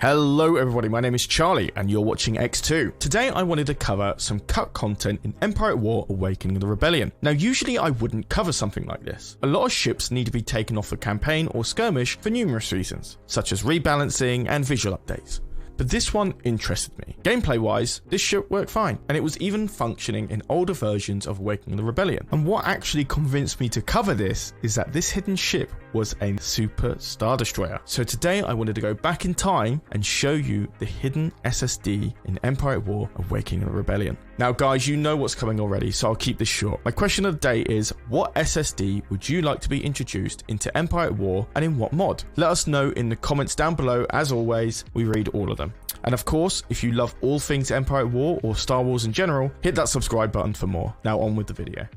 Hello everybody, my name is Charlie and you're watching Eckstoo. Today I wanted to cover some cut content in Empire at War Awakening of the Rebellion. Now usually I wouldn't cover something like this. A lot of ships need to be taken off the campaign or skirmish for numerous reasons, such as rebalancing and visual updates. But this one interested me. Gameplay wise, this ship worked fine, and it was even functioning in older versions of Awakening of the Rebellion. And what actually convinced me to cover this is that this hidden ship was a Super Star Destroyer. So today I wanted to go back in time and show you the hidden SSD in Empire at War Awakening of the Rebellion. Now guys, you know what's coming already, so I'll keep this short. My question of the day is, what SSD would you like to be introduced into Empire at War and in what mod? Let us know in the comments down below. As always, we read all of them. And of course, if you love all things Empire at War or Star Wars in general, hit that subscribe button for more. Now on with the video.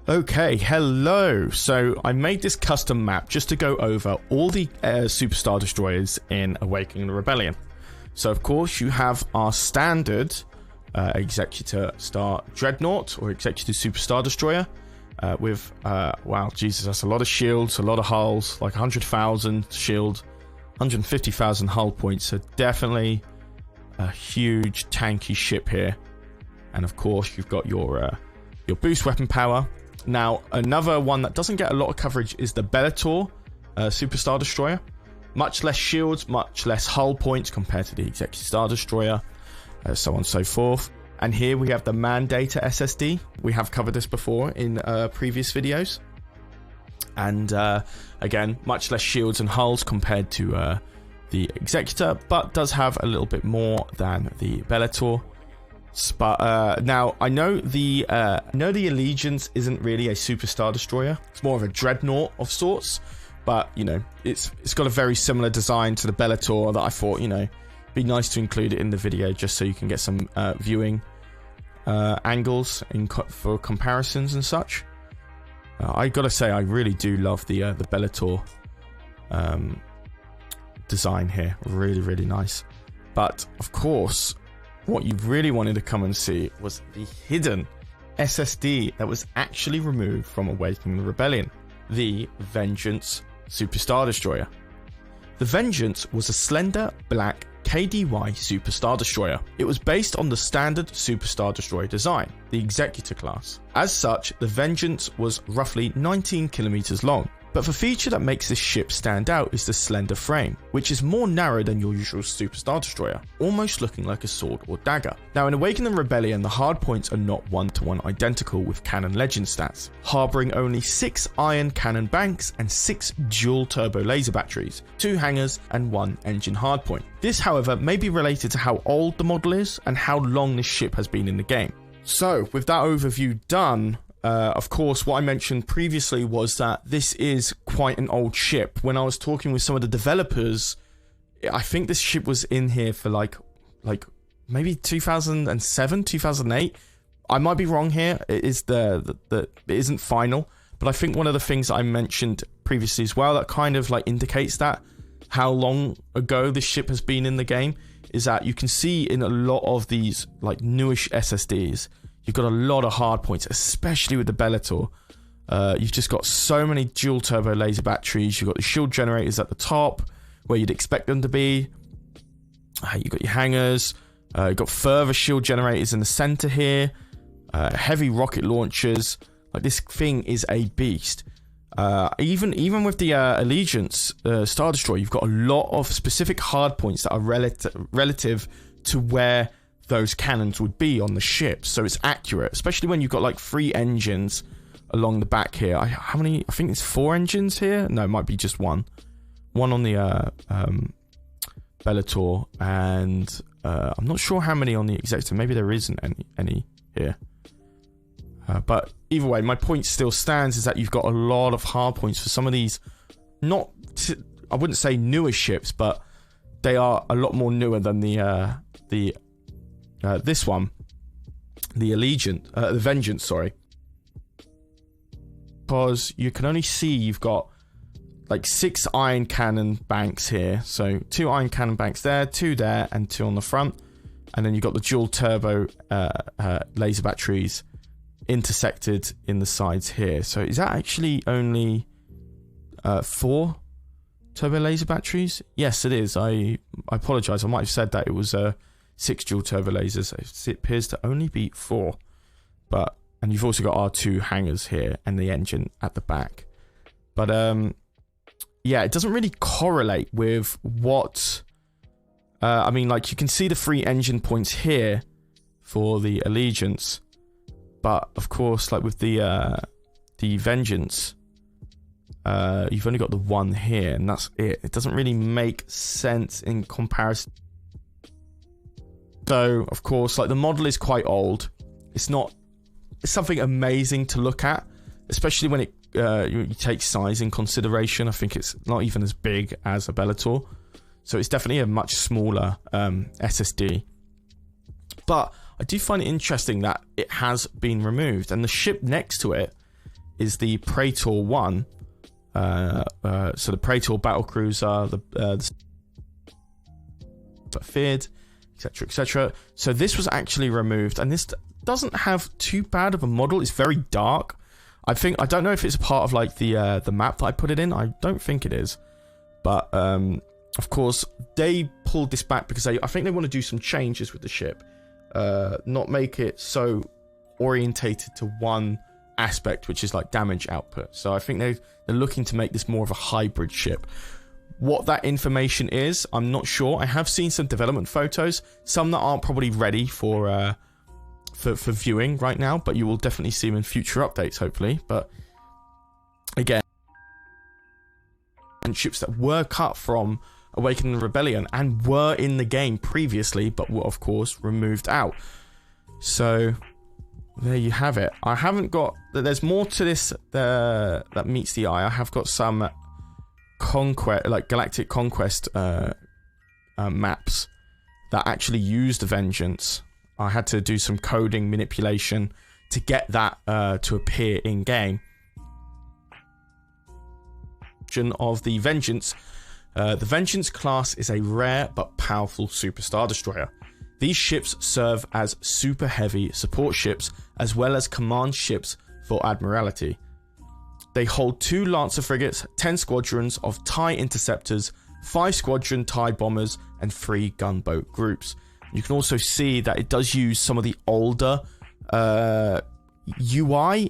Okay, hello. So I made this custom map just to go over all the Super Star Destroyers in Awakening of the Rebellion. So of course you have our standard Executor Star Dreadnought or Executor Super Star Destroyer with, wow, Jesus, that's a lot of shields, a lot of hulls, like 100,000 shield, 150,000 hull points. So definitely a huge tanky ship here. And of course you've got your boost weapon power. Now another one that doesn't get a lot of coverage is the Bellator Super Star Destroyer. Much less shields, much less hull points compared to the Executive Star Destroyer, so on and so forth. And here we have the Mandator SSD. We have covered this before in previous videos. And again, much less shields and hulls compared to the Executor, but does have a little bit more than the Bellator. But now I know the Allegiance isn't really a Super Star Destroyer. It's more of a Dreadnought of sorts. But you know, it's got a very similar design to the Bellator that I thought, you know, be nice to include it in the video just so you can get some viewing angles for comparisons and such. I gotta say, I really do love the Bellator design here. Really nice. But of course, what you really wanted to come and see was the hidden SSD that was actually removed from Awakening the Rebellion, the Vengeance Super Star Destroyer. The Vengeance was a slender, black KDY Super Star Destroyer. It was based on the standard Super Star Destroyer design, the Executor class. As such, the Vengeance was roughly 19 kilometers long. But the feature that makes this ship stand out is the slender frame, which is more narrow than your usual Super Star Destroyer, almost looking like a sword or dagger. Now in Awakening the Rebellion, the hardpoints are not one-to-one identical with Cannon Legend stats, harboring only 6 iron cannon banks and 6 dual turbo laser batteries, 2 hangars and 1 engine hardpoint. This, however, may be related to how old the model is and how long this ship has been in the game. So with that overview done, of course, what I mentioned previously was that this is quite an old ship. When I was talking with some of the developers, I think this ship was in here for like maybe 2007, 2008. I might be wrong here. It is it isn't final, but I think one of the things I mentioned previously as well that kind of like indicates that how long ago this ship has been in the game is that you can see in a lot of these like newish SSDs. You've got a lot of hard points, especially with the Bellator. You've just got so many dual turbo laser batteries. You've got the shield generators at the top, where you'd expect them to be. You've got your hangars. You've got further shield generators in the center here. Heavy rocket launchers. Like, this thing is a beast. Even with the Allegiance Star Destroyer, you've got a lot of specific hard points that are relative to where those cannons would be on the ship, so it's accurate, especially when you've got like 3 engines along the back here. How many? I think it's 4 engines here. No, it might be just one on the Bellator, and I'm not sure how many on the Executor. Maybe there isn't any here, but either way, my point still stands, is that you've got a lot of hard points for some of these, I wouldn't say newer ships, but they are a lot more newer than this one, the the Vengeance, sorry. Because you can only see you've got like 6 iron cannon banks here. So 2 iron cannon banks there, 2 there, and 2 on the front. And then you've got the dual turbo laser batteries intersected in the sides here. So is that actually only 4 turbo laser batteries? Yes, it is. I apologize. I might have said that it was 6 dual turbo lasers. It appears to only be 4. But and you've also got R2 hangers here and the engine at the back. But yeah, it doesn't really correlate with what. I mean, like you can see the 3 engine points here for the Allegiance, but of course, like with the Vengeance, you've only got the 1 here, and that's it. It doesn't really make sense in comparison. So, of course, like the model is quite old. It's not. It's something amazing to look at, especially when it you take size in consideration. I think it's not even as big as a Bellator, so it's definitely a much smaller SSD. But I do find it interesting that it has been removed, and the ship next to it is the Praetor 1. So the Praetor battlecruiser, the feared, etc., etc. So this was actually removed, and this doesn't have too bad of a model. It's very dark. I don't know if it's a part of like the map that I put it in. I don't think it is, but of course they pulled this back because I think they want to do some changes with the ship, not make it so orientated to one aspect, which is like damage output. So I think they're looking to make this more of a hybrid ship. What that information is, I'm not sure. I have seen some development photos, some that aren't probably ready for viewing right now, but you will definitely see them in future updates, hopefully. But again, and ships that were cut from Awakening the Rebellion and were in the game previously, but were of course removed out. So there you have it. I haven't got. There's more to this that meets the eye. I have got some conquest, like Galactic Conquest maps that actually use the Vengeance. I had to do some coding manipulation to get that to appear in game. Of the Vengeance. The Vengeance class is a rare but powerful superstar destroyer. These ships serve as super heavy support ships as well as command ships for Admiralty. They hold 2 Lancer frigates, 10 squadrons of TIE interceptors, 5 squadron TIE bombers, and 3 gunboat groups. You can also see that it does use some of the older UI.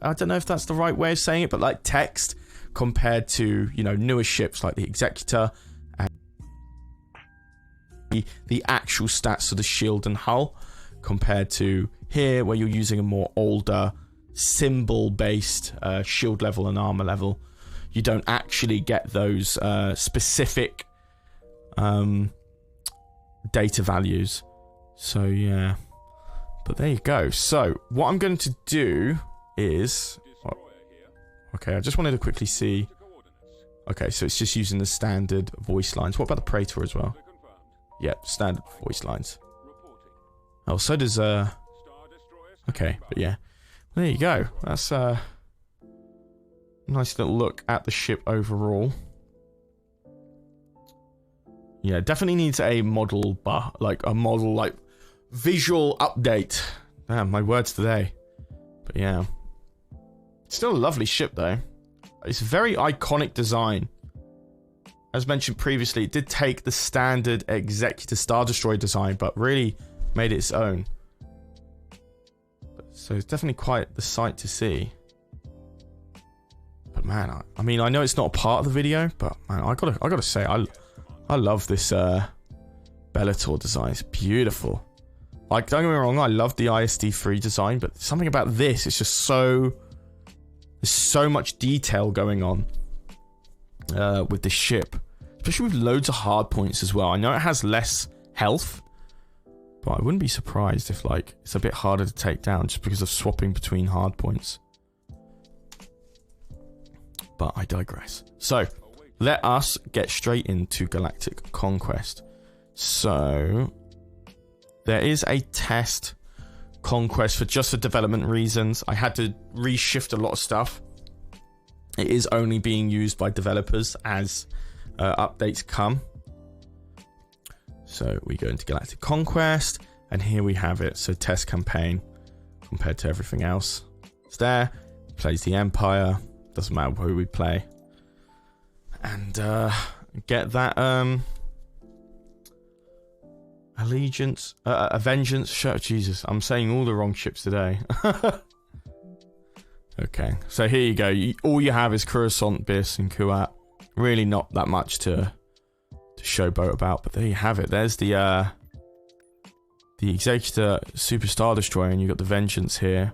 I don't know if that's the right way of saying it, but like text compared to, you know, newer ships like the Executor and the actual stats of the shield and hull, compared to here where you're using a more older symbol based shield level and armor level. You don't actually get those specific data values. So yeah, but there you go. So what I'm going to do is, okay, I just wanted to quickly see. Okay, so it's just using the standard voice lines. What about the Praetor as well? Yep, standard voice lines. Oh, so does okay, but yeah, well, there you go. That's a nice little look at the ship overall. Yeah, definitely needs a model bar, like a model, like visual update. Damn, my words today. But yeah, still a lovely ship though. It's a very iconic design. As mentioned previously, it did take the standard Executor Star Destroyer design, but really made it its own. So it's definitely quite the sight to see. But man, I mean, I know it's not a part of the video, but man, I gotta say, I love this Bellator design. It's beautiful. Like, don't get me wrong, I love the ISD3 design, but something about this, it's just so... There's so much detail going on with this ship. Especially with loads of hard points as well. I know it has less health, but I wouldn't be surprised if, like, it's a bit harder to take down just because of swapping between hard points. But I digress. So, let us get straight into Galactic Conquest. So, there is a test conquest for just for development reasons. I had to reshift a lot of stuff. It is only being used by developers as updates come. So we go into Galactic Conquest, and here we have it. So test campaign compared to everything else. It's there. Plays the Empire. Doesn't matter who we play. And get that allegiance, a vengeance shirt. Jesus, I'm saying all the wrong ships today. Okay, so here you go. All you have is Coruscant, Biss, and Kuat. Really not that much to showboat about, but there you have it. There's the Executor Super Star Destroyer, and you got the Vengeance here.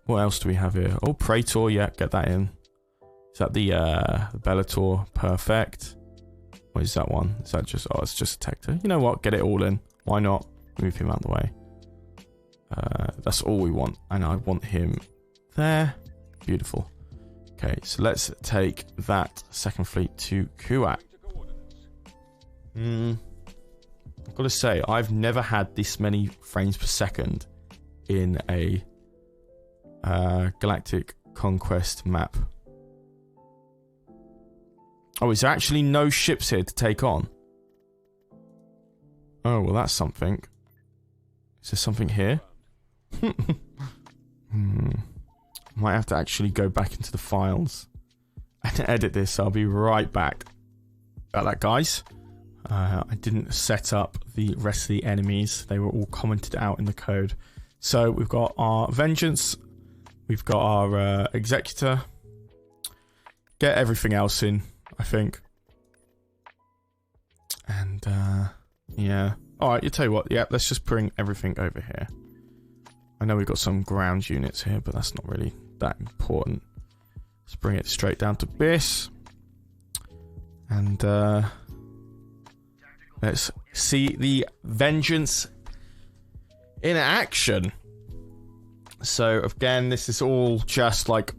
What else do we have here? Oh, Praetor, yeah, get that in. Is that the Bellator? Perfect. What is that one? Is that just... Oh, it's just a Tector. You know what? Get it all in. Why not? Move him out of the way. That's all we want. And I want him there. Beautiful. Okay, so let's take that second fleet to Kuat. I've got to say, I've never had this many frames per second in a Galactic Conquest map. Oh, is there actually no ships here to take on? Oh, well, that's something. Is there something here? Might have to actually go back into the files and edit this. I'll be right back. About that, guys. I didn't set up the rest of the enemies. They were all commented out in the code. So we've got our Vengeance. We've got our Executor. Get everything else in, I think. And, yeah. Alright, you tell you what. Yeah, let's just bring everything over here. I know we've got some ground units here, but that's not really that important. Let's bring it straight down to Biss. And, let's see the Vengeance in action. So, again, this is all just, like,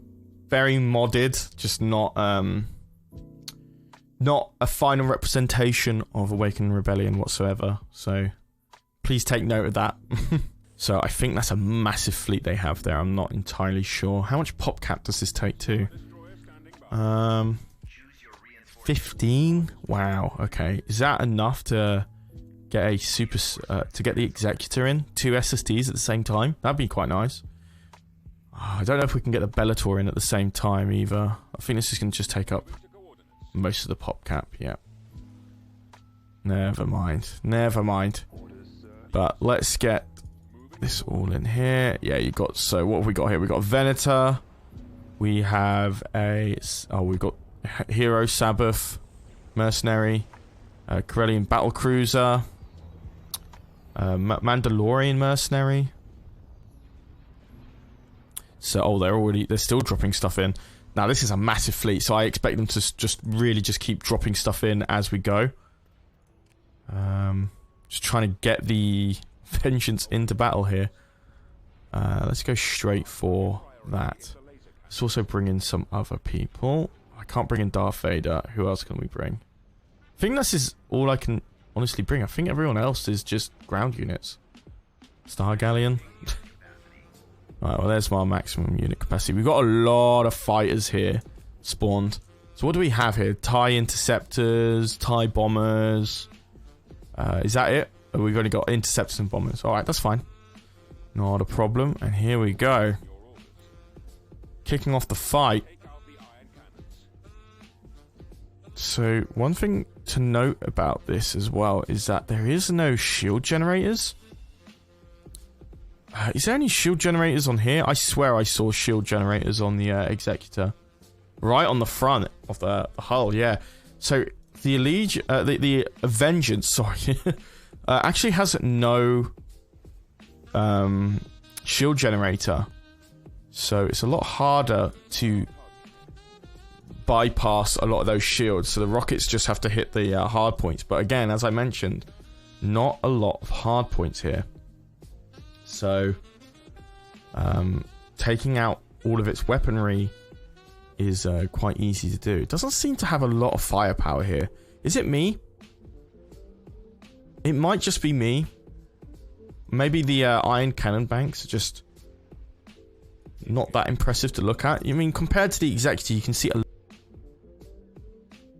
very modded. Just not a final representation of Awakening Rebellion whatsoever. So, please take note of that. So, I think that's a massive fleet they have there. I'm not entirely sure. How much pop cap does this take to? 15? Wow, okay. Is that enough to get a super... to get the Executor in? 2 SSDs at the same time? That'd be quite nice. I don't know if we can get the Bellator in at the same time either. I think this is going to just take up most of the pop cap, yeah. Never mind. Never mind. But let's get this all in here. Yeah, you got... So, what have we got here? We've got Venator. We have a... Oh, we've got Hero Sabbath. Mercenary. Corellian Battlecruiser. Mandalorian Mercenary. So, oh, they're still dropping stuff in. Now, this is a massive fleet, so I expect them to just keep dropping stuff in as we go. Just trying to get the Vengeance into battle here. Let's go straight for that. Let's also bring in some other people. I can't bring in Darth Vader. Who else can we bring? I think this is all I can honestly bring. I think everyone else is just ground units. Star Galleon. Alright, well, there's my maximum unit capacity. We've got a lot of fighters here spawned. So what do we have here? TIE interceptors, TIE bombers. Is that it? Oh, we've only got interceptors and bombers. Alright, that's fine. Not a problem. And here we go. Kicking off the fight. So, one thing to note about this as well is that there is no shield generators. Is there any shield generators on here? I swear I saw shield generators on the Executor. Right on the front of the hull, yeah. So, the Vengeance, sorry, actually has no shield generator. So, it's a lot harder to bypass a lot of those shields. So, the rockets just have to hit the hard points. But again, as I mentioned, not a lot of hard points here. So, taking out all of its weaponry is quite easy to do. It doesn't seem to have a lot of firepower here. Is it me? It might just be me. Maybe the iron cannon banks are just not that impressive to look at. I mean, compared to the Executor, you can see a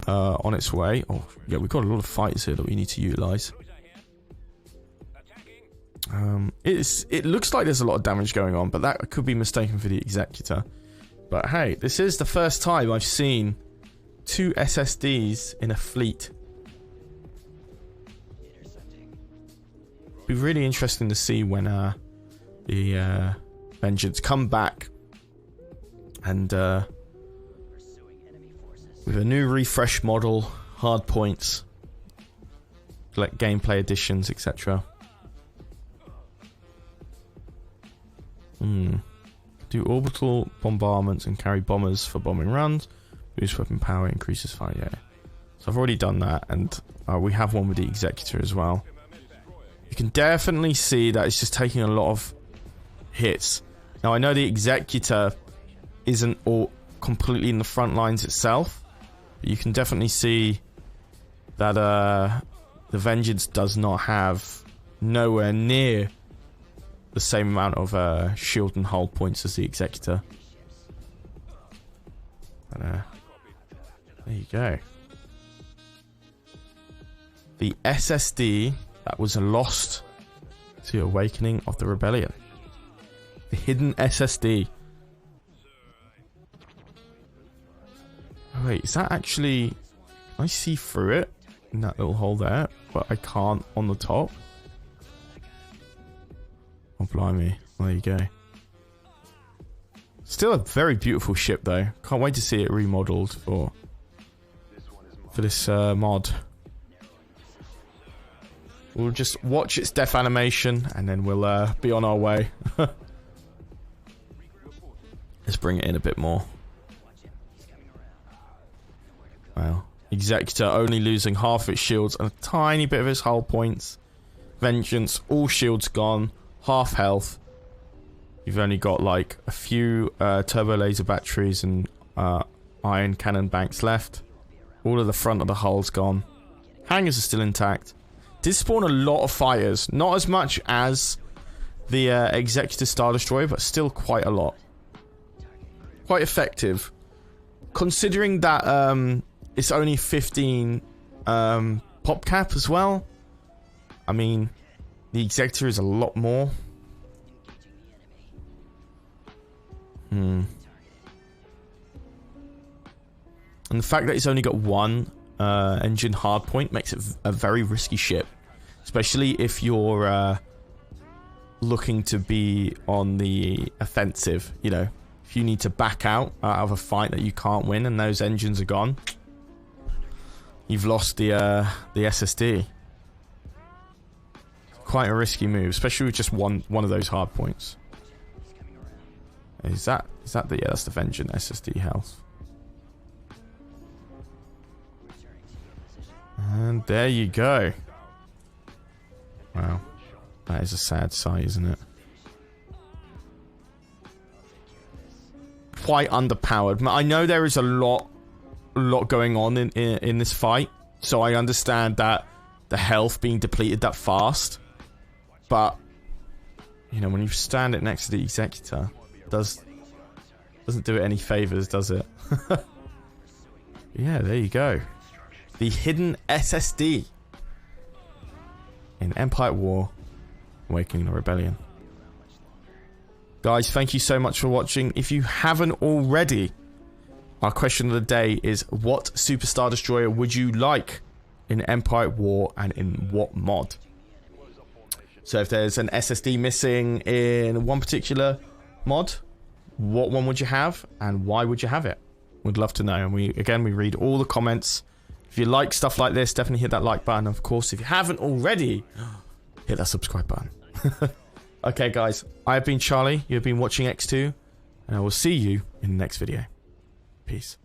on its way. Oh, yeah, we've got a lot of fighters here that we need to utilize. It looks like there's a lot of damage going on, but that could be mistaken for the Executor. But hey, this is the first time I've seen 2 SSDs in a fleet. Be really interesting to see when the Vengeance come back and with a new refresh model, hard points, like gameplay additions, etc. Do orbital bombardments and carry bombers for bombing runs. Boost weapon power, increases fire. Yeah. So I've already done that, and we have one with the Executor as well. You can definitely see that it's just taking a lot of hits. Now I know the Executor isn't all completely in the front lines itself, but you can definitely see that the Vengeance does not have nowhere near the same amount of shield and hull points as the Executor. But, there you go. The SSD that was lost to Awakening of the Rebellion. The hidden SSD. Oh, wait, is that actually... Can I see through it? In that little hole there, but I can't on the top. Oh, blimey. There you go. Still a very beautiful ship, though. Can't wait to see it remodeled for this mod. We'll just watch its death animation, and then we'll be on our way. Let's bring it in a bit more. Wow. Executor only losing half its shields and a tiny bit of its hull points. Vengeance, all shields gone. Half health. You've only got like a few turbo laser batteries and iron cannon banks left. All of the front of the hull's gone. Hangars are still intact. Did spawn a lot of fighters. Not as much as the Executor Star Destroyer, but still quite a lot. Quite effective. Considering that it's only 15 pop cap as well. I mean, the Executor is a lot more. And the fact that it's only got one engine hardpoint makes it a very risky ship. Especially if you're looking to be on the offensive, you know. If you need to back out of a fight that you can't win and those engines are gone, you've lost the SSD. Quite a risky move, especially with just one of those hard points. Is that the yeah, that's the Vengeance SSD health. And there you go. Wow. That is a sad sight, isn't it? Quite underpowered. I know there is a lot going on in this fight, so I understand that the health being depleted that fast, but you know, when you stand it next to the Executor, doesn't do it any favors, does it? Yeah, there you go. The hidden SSD in Empire War, Awakening the Rebellion. Guys, thank you so much for watching. If you haven't already, our question of the day is, what Superstar Destroyer would you like in Empire War and in what mod? So if there's an SSD missing in one particular mod, what one would you have and why would you have it? We'd love to know. And we read all the comments. If you like stuff like this, definitely hit that like button. Of course, if you haven't already, hit that subscribe button. Okay, guys, I've been Charlie. You've been watching Eckstoo, and I will see you in the next video. Peace.